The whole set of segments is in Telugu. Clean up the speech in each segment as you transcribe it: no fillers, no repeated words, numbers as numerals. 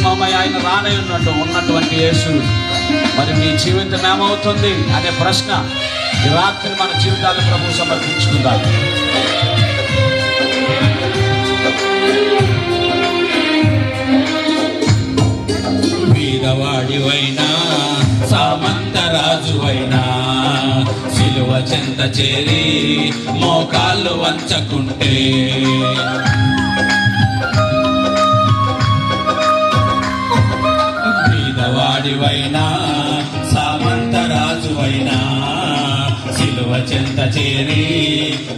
మహిమమయ ఆయన రానై ఉన్నటువంటి యేసు మరి నీ జీవితం ఏమవుతుంది అనే ప్రశ్న ఈ రాత్రి మన జీవితాలను ప్రభు సమర్పించుకుందాం. వీరవాడివైనా సామంత రాజువైనా సిలువ చెంత చేరి మోకాళ్ళు వంచకుంటే, వీరవాడివైనా సామంత రాజువైనా సిలువ చెంత చేరి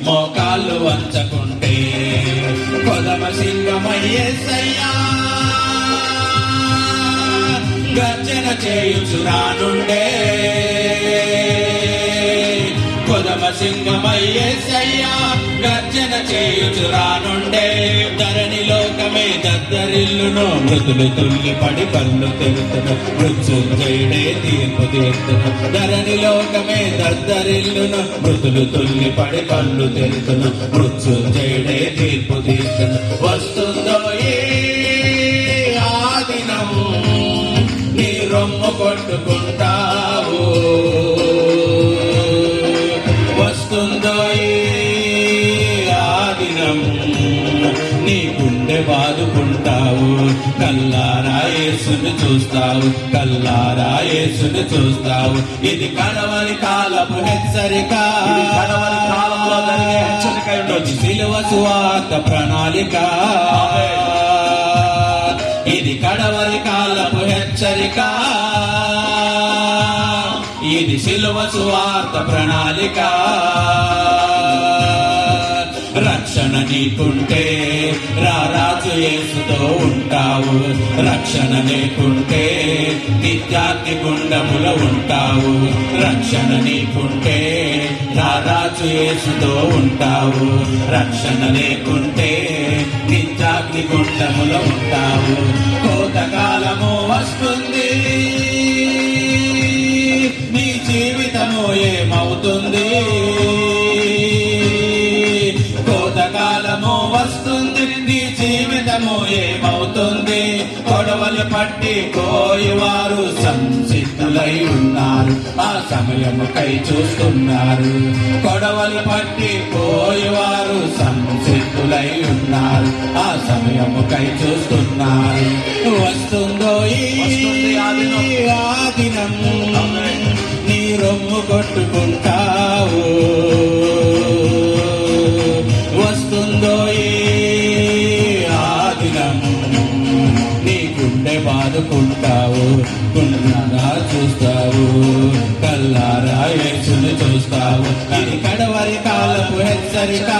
మోకాళ్ళు వంచకుంటే, కొదమ సింగమయ్యేసయ్యా గర్జన చేయుచురానుండే, కొదమ సింగమయ్యేసయ్యా గర్జన చేయుచురానుండే. ధరణి లోకమే దద్దరిల్లును, మృతులు తుల్లి పడి కళ్ళు తెరుతును, మృత్యుంజయుడే తీర్పు తీర్తును. ధరణి లోకమే దద్దరిల్లును, మృతులు తుల్లి పడి కళ్ళు తెరుతును, మృత్యుంజయుడే తీర్పు తీర్తును. వస్తుందో ఆ దినము నీ రొమ్ము కొట్టుకుంటావు, వస్తుందో ఆ దినం నీ గుండె బాదుకుంటావు. కల్లారా యేసుని చూస్తావు, కల్లారా యేసుని చూస్తావు. ఇది కడవరి కాలపు హెచ్చరిక, కడవరి కాలంలో జరిగే హెచ్చరిక ఉండొచ్చు. సిలువ సువార్త ప్రణాళిక, ఇది కడవరి కాలపు హెచ్చరిక, ఇది సిలువ సువార్త ప్రణాళిక. రక్షణ నీకుంటే రారాజు యేసుతో ఉంటావు, రక్షణ లేకుంటే నిత్యాగ్ని గుండములో ఉంటావు. రక్షణ నీకుంటే రారాజు యేసుతో ఉంటావు, రక్షణ లేకుంటే నిత్యాగ్ని గుండములో ఉంటావు. కోతకాలము వస్తుంది, నీ జీవితము ఏమవుతుంది? కోతకాలము వస్తుంది, నీ జీవితము ఏమవుతుంది? కొడవలు పట్టి కోయివారు సంసిద్ధులై ఉన్నారు, ఆ సమయముకై చూస్తున్నారు. కొడవలు పట్టి కోయివారు సంసిద్ధులై ఉన్నారు, ఆ సమయముకై చూస్తున్నారు. వస్తుందో ఆ దినం నీ రొమ్ము కొట్టుకుంటావు, వస్తుందో ఆ దినం నీ గుండె బాదుకుంటావు. గుండెగా చూస్తావు, కల్లారా యేసుని చూస్తావు. ఇది కడవరి కాలపు హెచ్చరిక.